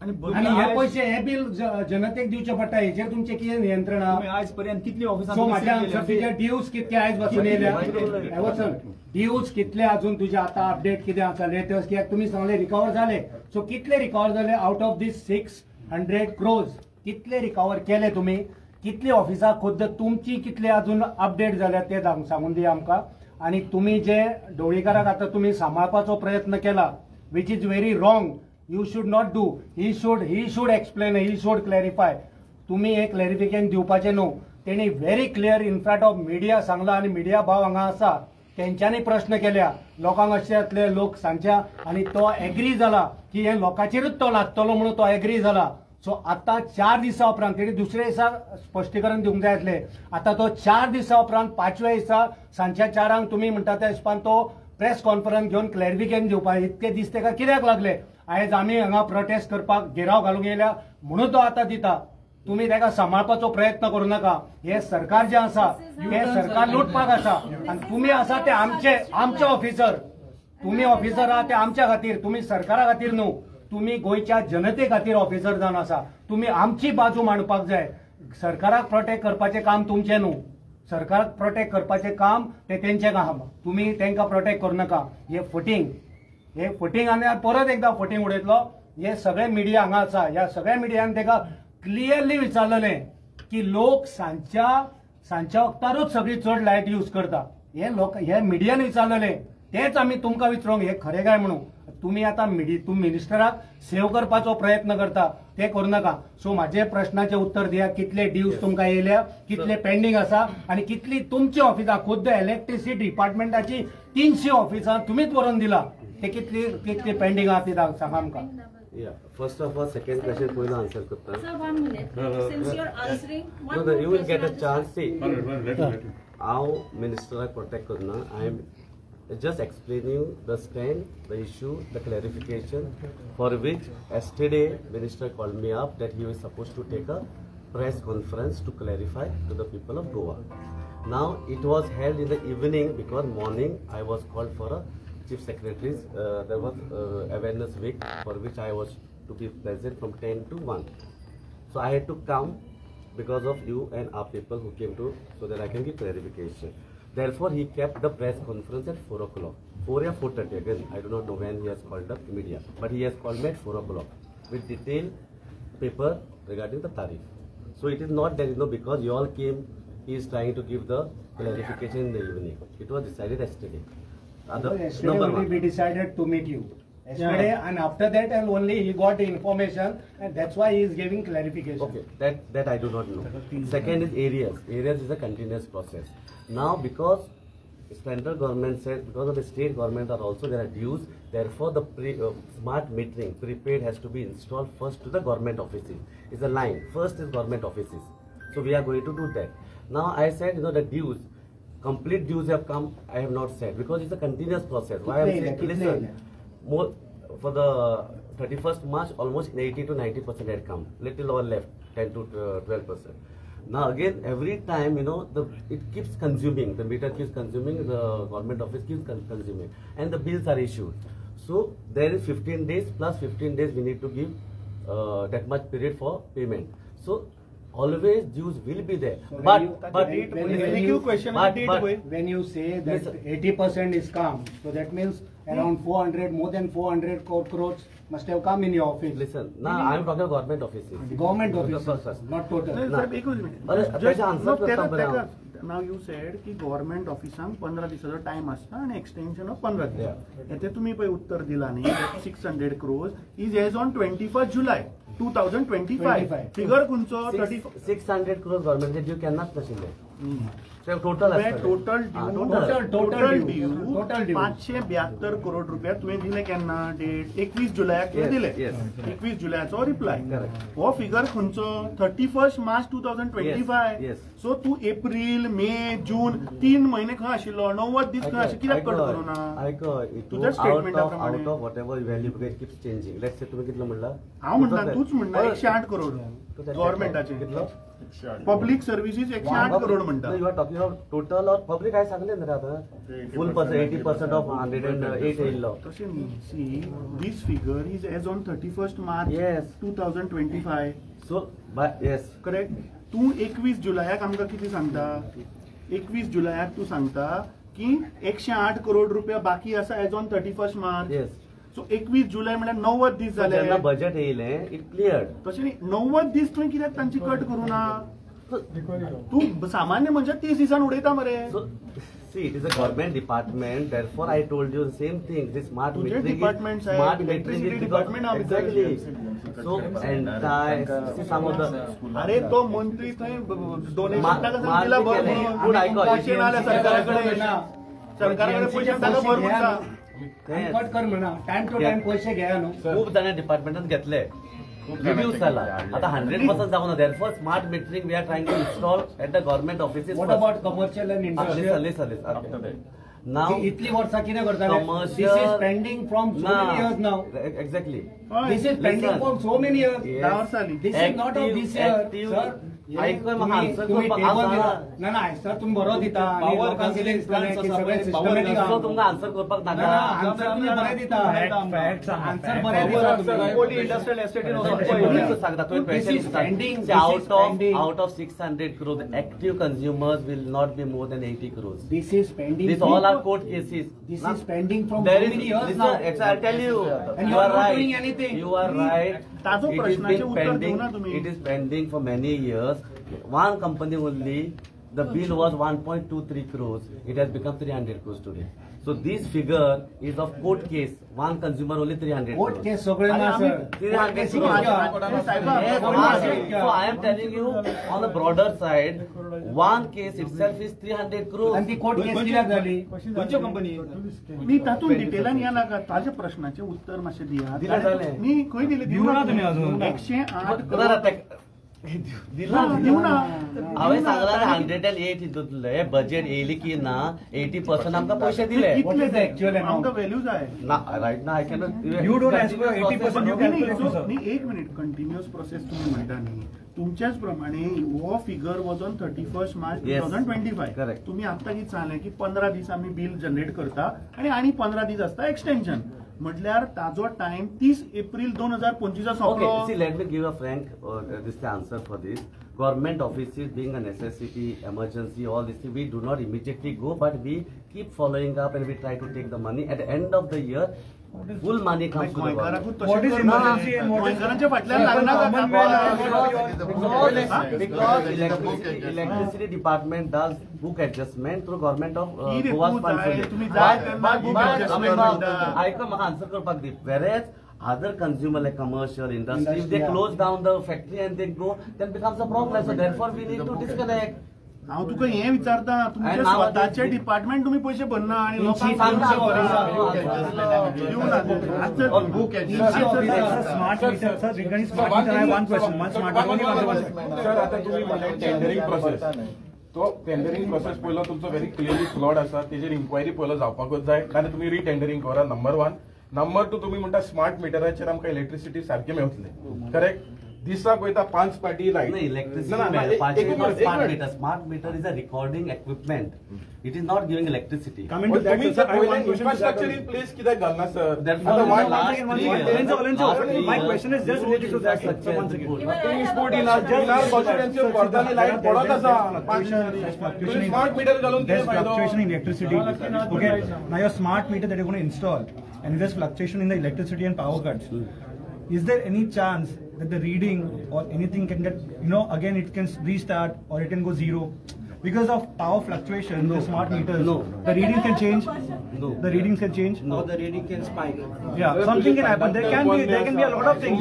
आणि हे पैसे हे बिल जनतेक दिवचे पडटा हेचेर तुमचे कितें नियंत्रण आज पर्यंत कितली ऑफिसां सो माझ्या तुझे ड्यूज कितके आयज बसून येयल्या ड्यूज कितले अजून तुझे आता अपडेट कितें आसा लेटेस्ट कित्याक तुमी सांगले रिकवर जाले सो कितले रिकवर जाले आउट ऑफ दीस 600 crores कितले रिकवर केले तुम्ही कितली ऑफिसां खुद्द तुमची कितले अजून अपडेट जाल्या ते सांगून दिया आमकां. आणि तुम्ही जे ढवळीकाराक आता तुम्ही सांबाळपाचो प्रयत्न केला which is very wrong. You should not do. He should explain. He should clarify. तुम्ही एक क्लॅरिफिकेशन दिवपाचे न्हू. तेणी very clear in front of media Sangla आणि मिडिया भाव हांगा आसा तेंच्यांनी प्रश्न केल्या लोकांक अशे येतले लोक सांगच्या आणि तो एग्री जाला की हे लोकांचेरूच तो लागतलो म्हणून तो एग्री जाला. सो आता 4 दिसा उपरांत तेणी दुसऱ्या दिसा स्पश्टीकरण दिवंक जाय आसलें. आता तो 4 दिसा उपरांत 5व्या दिसा सांजच्या 4 तुम्ही म्हणटा त्या हिसपान तो प्रेस कॉन्फरन्स घेवन क्लॅरिफिकेशन दिवपाक इतके दीस तेका कित्याक लागले. आयज आमी हांगा प्रोटेस्ट करपाक घेराव घालूंक येयल्या म्हणून तो आता दिता. तुम्ही तेका सांबाळपाचो प्रयत्न करू नका. हे सरकार जे आसा हे सरकार लुटपाक आसा आणि तुम्ही आसा ते आमचे ऑफिसर. तुम्ही ऑफिसर आहात ते आमच्या खातीर तुम्ही सरकारा खातीर न्हू. तुम्ही गोयच्या जनते खातीर ऑफिसर जावन आसा. तुम्ही आमची बाजू मांडपाक जाय. सरकाराक प्रोटेक्ट करपाचें काम तुमचें न्हू. सरकाराक प्रोटेक्ट करपाचें काम ते तेंचें काम. तुम्ही तेंकां प्रोटेक्ट करू नका. हे फुटींग आनी परत एकदा फुटींग उडयतलो. हे सगळे मिडिया हांगा आसा ह्या सगळ्या मिडियान तेका क्लियरली विचारलेलें की लोक सांजच्या वक्तारूच सगळी चड लायट यूज करता. हे मिडियान विचारलेलें तेच आमी तुमकां विचारूंक हे खरें काय म्हणून. तुम्ही आता मिनिस्टराक सेव्ह करपाचो प्रयत्न करता ते करू नका. सो माझे प्रश्नाचे उत्तर दिया. कितले ड्यूज तुमकां येयल्या कितले पेंडिंग आसा आणि कितली तुमची ऑफिसां खुद्द इलेक्ट्रिसिटी डिपार्टमेंटाची 300 ऑफिसां तुम्हीच व्हरून दिला ते कितली पेंडिंग आहा ती सांगा आमकां. First of all, second question पयलो आन्सर करता. Sir, 1 minute. Since you're answering, No, you will get a chance. See, Let how minister protect करना. I am just explaining the stand, the issue, the clarification for which yesterday minister called me up that he was supposed to take a press conference to clarify to the people of Goa. Now it was held in the evening because morning I was called for a chief secretary's there was awareness week for which I was to be present from 10 to 1. So I had to come because of you and our people who came to so that I can give clarification. Therefore, he kept the press conference at 4 o'clock. 4 or 4:30 again. I do not know when he has called up media, but he has called me at 4 o'clock with detailed paper regarding the tariff. So it is not that because you all came, he is trying to give the clarification in the evening. It was decided yesterday. Yesterday only we decided to meet you. Yesterday and after that and only he got the information and that's why he is giving clarification. Okay, that I do not know. Second is areas. Areas is a continuous process. Now because central government said because of the state government are also there are dues, therefore the smart metering prepaid has to be installed first to the government offices. It's a line. First is government offices. So we are going to do that. Now I said the dues, complete dues have come. I have not said because it's a continuous process. Why I am saying listen, more for the 31st March almost 80 to 90% had come. Little over left 10 to 12%. Now again every time it keeps consuming, the meter keeps consuming, the government office keeps consuming and the bills are issued. So there is 15 days plus 15 days we need to give that much period for payment. So always dues will be there. So But when you say that 80% is come, so that means around 400, more than 400 crores must have come in your office. Listen, now I am talking government offices. Government offices, not total. Now you said की government ऑफिसांक 15 दिसाचो time आसता आणि extension of 15 दीस. येते तुम्ही पळय उत्तर दिला न्ही 600 crores is as on 21st July 2025. Figure खंयचो 600 crores government ड्यू केन्नाच नाशिल्ले. Total total total due. Due Total due. 572 crore रुपया तुवें दिले केन्ना डेट 21 जुलयाक तुवें दिले Yes. 21 जुलयाचो रिप्लाय Correct. हो फिगर खंयचो 31 मार्च 2025 Yes. सो तू एप्रिल मे जून 3 महिने खंय आशिल्लो 90 दीस खंय आशिल्लो कित्याक कट करू ना तुझ्या स्टेटमेंटा प्रमाणे out of what ever value keeps changing let's say तुम्ही कितलं म्हणला हांव म्हणटा तूच म्हणटा 108 करोड गव्हर्नमेंटाचे कितलं पब्लिक सर्व्हिसीस 108 करोड म्हणटा you are talking about total और पब्लिक हाय सांगले ना रे आता फुल 80% ऑफ 108 येयल्लो तशें न्ही see this figure is as on 31 March Yes. 2025 so yes correct तू 21 जुलयाक आमकां कितें सांगता 21 जुलयाक तू सांगता की 108 करोड रुपया बाकी आसा as on 31 March yes so 21 जुलय म्हळ्यार 90 दीस जाले जेन्ना बजेट येयलें इट क्लियर्ड तशें न्ही 90 दीस तुवें कित्याक तांची कट करूं ना तू सामान्य म्हणजे 30 दिसान उडयता मरे So, see, it is a government department. Therefore, I told you the same thing. This smart तुझे metering, departments आहे, smart metering electricity is because department आहे. exactly. So, and see some of the अरे तो मंत्री थंय donation ताका मा- दिला भर मारली म्हणून. पूण आयको, पैसे नाल्या सरकाराकडे सरकाराकडे पैसे ताका भर म्हणटा कट कर म्हणा टाइम टू टाइम पैसे घ्या न्हू खूप जाणां डिपार्टमेंटात घेतले रिड्यूस जाला आता 100% जावना therefore smart metering we are trying to install at the government offices what about commercial and industrial now इतली वर्सां कितें करताले Commercial- this is pending from so many years now exactly this is pending from so many years Yes. 10 वर्सांनी this is not of this year sir ऐकून म्हाका answer तुम्ही करपाक table आसा. दिता ना सर तुम्ही बरो दिता आणि लोकांक कितें दिसतलें की सगळें सिस्टमॅटिक सो तुमकां आन्सर करपाक नाका आन्सर तुम्ही बरें दिता आन्सर बरें दिता तुम्ही industrial एस्टेटीन This is pending. This is out pending. of 600 crores, active consumers will not be more than 80 crores. This is pending. These all are court cases. This is pending from There so is, many years listen, now. it's- I'll tell you. And You you are are not right. doing anything. You are right. ताजो It is प्रश्नाचे been Uttar pending. देऊ ना तुम्ही. It is pending for many years. One company only, the bill was 1.23 crores. It has become 300 crores today. So this figure is of court case. One consumer only 300 Court crores. case सगळे ना आणि sir. आम्ही- 300 Court crores. case Yes, क्या? so I am telling you, on a broader side, one case itself is 300 crores. आणि ती court case कित्याक जाली मी तातून डिटेलान या नाका ताज्या प्रश्नाचे उत्तर मातशें दिया दिलें जालें. मी खंय दिले दिवं ना तुम्ही अजून 108 जरा दिला दिवं ना हांवें सांगला 108 हितूंतले बजेट येयली की ना 80% आमकां पयशे दिले What is the actual amount? आमकां व्हॅल्यू जाय ना रायट ना I cannot You don't ask for 80% you नाही, calculate, so- sir. नाही, एक मिनिट कंटिन्युअस प्रोसेस तुम्ही म्हणता न्ही तुमच्याच प्रमाणे हो figure was on 31 March Yes. 2025 Correct. तुम्ही आता कितें सांगलें की 15 दीस आमी बिल जनरेट करता आणि 15 दीस आसता एक्सटेन्शन म्हटल्यार ताजो टाइम 30 एप्रिल 2025 Okay, सोंपलो see, let me give a frank this answer for this. Government offices being a necessity, emergency, all this, we do not immediately go, but we keep following up and we try to take the money. At the end of the year, full money comes to the government. गोंयकारांकूच What तशें is करना. emergency and what is- गोंयकारांच्या फाटल्यान लागना का Common कापयाला? Because electricity department does book adjustment through government of कितें Goa's तूं fund जाय, only. तुम्ही जाय तेन्ना book adjustment म्हणटा. ऐका म्हाका आन्सर करपाक दी. Whereas other consumer like commercial industry, if they yeah. close down the factory and they go, then becomes a problem. So therefore we need to disconnect. हांव तुका हें विचारता तुमचे And now स्वताचे this- डिपार्टमेंट तुम्ही पैसे भरना आणि लोकांक सांगता दिवचे भरना. हांव. दिवं ना तुम्ही. आजचं Or book Smart meter, sir, regarding smart meter, I have one question. One smart meter, only one question. Sir आता तुम्ही म्हणले टेंडरिंग प्रोसेस तो टेंडरिंग प्रोसेस पयलो तुमचो व्हेरी क्लियरली फ्लॉड आसा तेजेर इन्क्वायरी पयलो जावपाकूच जाय नाजाल्यार तुम्ही रिटेंडरिंग करा नंबर 1 नंबर 2 तुम्ही म्हणटा स्मार्ट मिटराचेर आमकां इलेक्ट्रिसिटी सारखे मेळटले करेक्ट दिसाक वयता 5 पाटी light No, electricity. Smart meter is a recording equipment. It is not giving electricity. Coming to that, sir, I have one question. Infrastructure in place कित्याक घालना सर Therefore, आता in the one- last second, one 3 second. years- Lorenzo, last 3 my years, question is just related to that, sir. So one second. Even I have Transport one in our question. जिल्हा constituency Vardhani light पडत आसा तुम्ही smart meter घालून There's कितें fluctuation in फायदो electricity. Okay, now your smart meter that you're going to install, and there's fluctuation in the electricity and power cuts. Is there any chance that the reading or anything can get, again it can restart or it can go zero? Because of power fluctuation, the smart meters, No. the reading can change. No. The readings can change. Or the reading can spike. Yeah, something can happen. There can be a lot of things.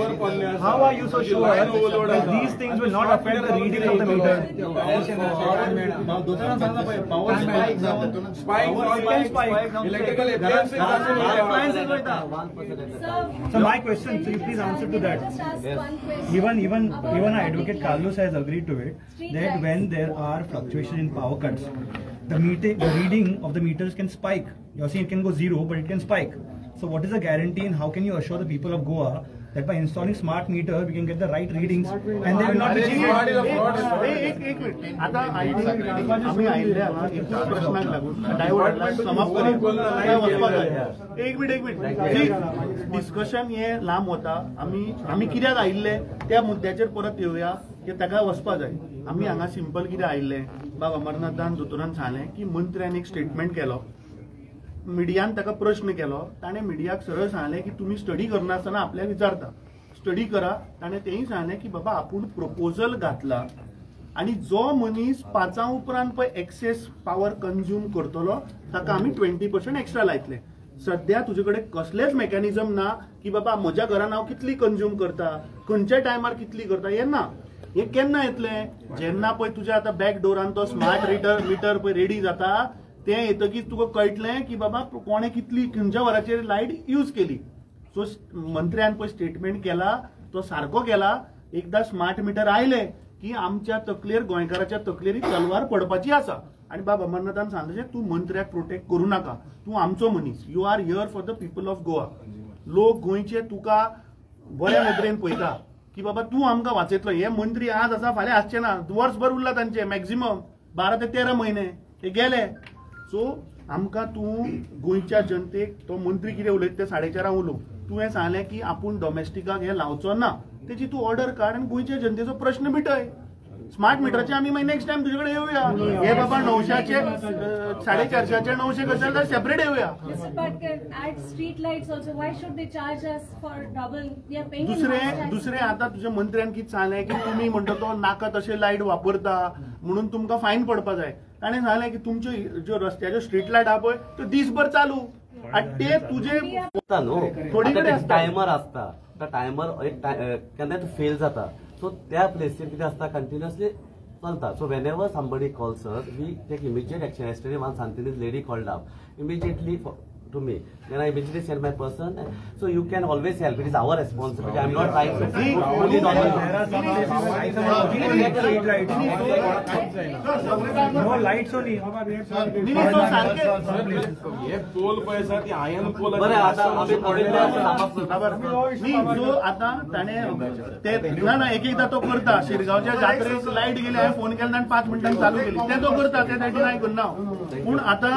How are you so sure that these things will not affect the reading of the meter? Electrical appliances So my question, so you please answer to that. Just ask one question. Even our advocate Carlos has agreed to it that when there are fluctuations in power cuts, the reading of the meters can spike. You're saying it can go zero, but it can spike. So what is the guarantee and how can you assure the people of Goa that by installing smart meter we can get the right readings and they will not be cheated? एक minute आता आम्ही आयिल्ले हांगा एक प्रश्नाक लागून डायव्हर्टला समाप्त करूया. एक मिनिट डिस्कशन हे लांब वता. आम्ही कित्याक आयिल्ले त्या मुद्द्याचेर परत येवया की ताका वचपा जाय. आम्ही हांगा सिंपल कितें आयिल्ले बाब अमरनाथान दोतोरान सांगलें की मंत्र्यान एक स्टेटमेंट केलो. मिडियान ताका प्रश्न केलो. ताणें मिडियाक सरळ सांगलें की तुमी स्टडी करनासतना आपल्याक विचारता स्टडी करा. ताणें तेंय सांगलें की बाबा आपूण प्रपोजल घातला आनी जो मनीस 5 उपरांत पळय एक्सेस पावर कंज्यूम करतलो ताका आमी 20% एक्स्ट्रा लायतले. सध्या तुजे कडेन कसलेच मेकॅनिझम ना की बाबा म्हज्या घरान हांव कितली कंज्यूम करता खंयच्या टायमार कितली करता हें ना. हे केन्ना येतलें जेन्ना पळय तुज्या आतां बॅक डोरान तो स्मार्ट मिटर पळय रेडी जाता तें येतकीच तुका कळटलें की बाबा कोणे कितली खंयच्या वराचेर लायट यूज केली. सो मंत्र्यान पळय स्टेटमेंट केला तो सारको केला. एकदा स्मार्ट मिटर आयले की आमच्या तकलेर गोंयकाराच्या तकलेरी तलवार पडपाची आसा. आनी बाबा अमरनाथान सांगलें तूं मंत्र्याक प्रोटेक्ट करूं नाका. तूं आमचो मनीस. You are here for the people of Goa. लोक गोंयचे तुका बऱ्या नदरेन पळयता की बाबा तूं आमकां वाचयतलो. हे मंत्री आज आसा फाल्यां आसचे ना. वर्सभर उरला तांचे मॅक्झिमम 12 ते 13 म्हयने ते गेले. सो आमकां तूं गोंयच्या जनतेक तो मंत्री कितें उलयता ते 4:30 उलोव. तुवें सांगलें की आपूण डॉमेस्टिकाक हे लावचो ना. तेची तूं ऑर्डर काड आनी गोंयच्या जनतेचो प्रश्न मिटय. स्मार्ट मिटराचे आमी मागीर नेक्स्ट टायम तुजे कडेन येवया. हे बाबा 900चे 450चे 900 कशे जाल्यार separate येवया. Mr. Patkar, add street lights also. Why should they charge us for double? We are paying in March. दुसरे आता तुझ्या मंत्र्यान कितें सांगलें की तुमी म्हणटा तो नाका तशे लायट वापरता म्हणून तुमकां फायन पडपा जाय. ताणें सांगलें की तुमच्यो ज्यो रस्त्याच्यो स्ट्रीट लायट आहा पळय त्यो दिसभर चालू आनी ते तुजे थोडी कडेन टायमर आसता. तो टायमर एक केन्नाय तो फेल जाता. सो त्या प्लेसीर कितें आसता कंटिन्युअसली चलता. So whenever somebody calls us we take immediate action. Yesterday one Santinez lady called up immediately to me. Then I immediately send my person. So you can always help. It is our responsibility. I am not trying to see. No lights only. हे पोल पैसा ती ion पोल. बरं आता आम्ही आता ताणे ते ना एकदा तो करता. शिरगावच्या जात्रेक लाईट गेली हांवें फोन केला आनी 5 मिनटांनी चालू केली. ते तो करता ते 39 करना. पूण आता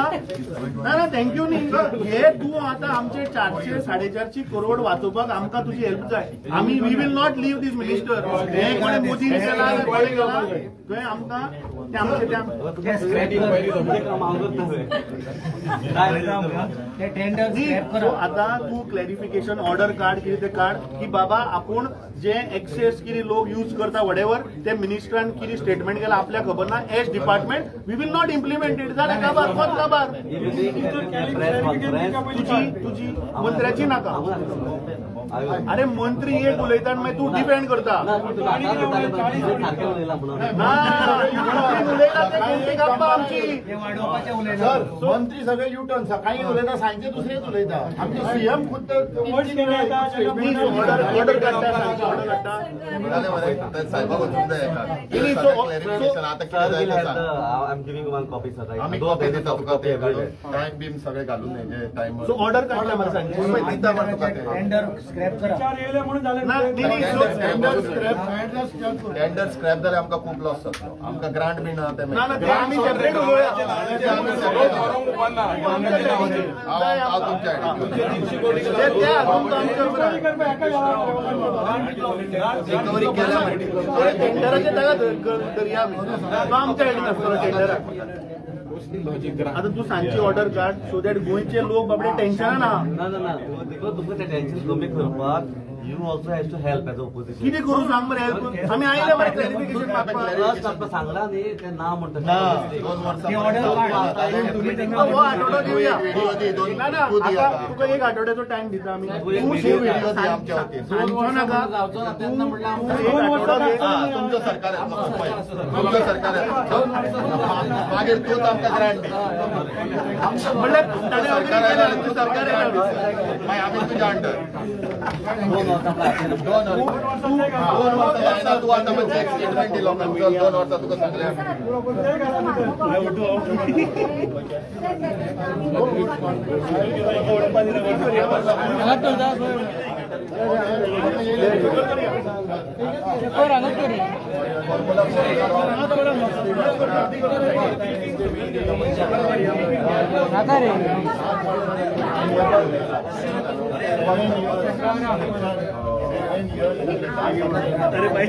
ना थँक्यू न्ही. हे तू आता आमचे 400 450 करोड वाचोवपाक आमकां तुजी हेल्प जाय. आमी we will not leave this minister. हे कोणे मोदीन केला कोणे केला थंय आमकां ते आमचे आता तू क्लॅरिफिकेशन ऑर्डर काढ कितें ते काढ की बाबा आपूण जे एक्सेस कितें लोक यूज करता वडेवर ते मिनिस्टरान कितें स्टेटमेंट केला आपल्या खबर ना. As department we will not implement it. जाल्यार काबार कोण काबार तुझी मंत्र्याची नाका. अरे मंत्री एक उलयता आनी मागीर तूं डिफेंड करता. मंत्री सगळे युटर्न सकाळी उलयता सांजचे दुसरेच उलयता. आमचे सीएम खुद्द ऑर्डर काडटा I'm giving one copy, sir. Right? आम्ही कॉपी देता तुका ते टाइम बीम सगळे घालून हे टाइम. सो ऑर्डर काडला मरे सांजचे दिता मरे तुका ते टेंडर स्क्रॅप करा. टेंडर स्क्रॅप जाल्यार आमकां खूब लॉस जातलो. आमकां ग्रांट बी ना ते आमी सेपरेट उलोवया. हांव तुमच्या रिकवरी केल्या टेंडराचे ताका धरया आमी. तो आमच्या हेडीन आसतलो टेंडराक. आता तू सांजची ऑर्डर काड सो दॅट गोंयचे लोक बाबडे टेन्शन ना. तुमकां तें टेन्शन कमी करपाक You also has to help as opposition. किती करू सांग बरं हेल्प आम्ही आयले बरं क्लॅरिफिकेशन First आपलं सांगला नी ते ना म्हणतात. हो आठवडा देऊया ना ना आता तुका एक आठवड्याचा टाइम दिता आम्ही व्हिडिओ दे आमच्या वतीन सांगतो नका तुमचं सरकार आहे तुमचं सरकार आहे मागीर तूच आमकां ग्रांट म्हणल्यार सरकार आहे तू सरकार आहे मागीर आमी तुज्या अंडर 2 वर्सां तू आतां मातशें स्टेटमेंट दिलो चल 2 वर्सां तुका सांगलें अरे भाई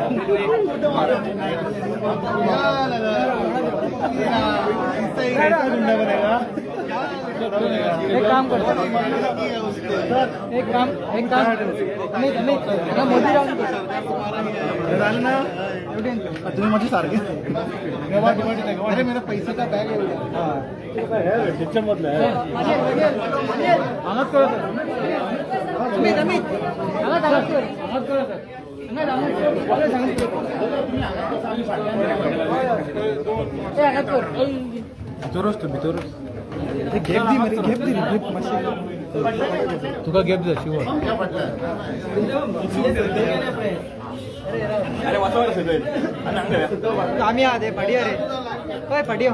एक काम कर मोदी तुम्ही माझे सारखे अरे मेरा पैसे का बॅग किचन मधलं आहे तुका गेप जा शिव आम्ही आधे फाटी अरे फाटी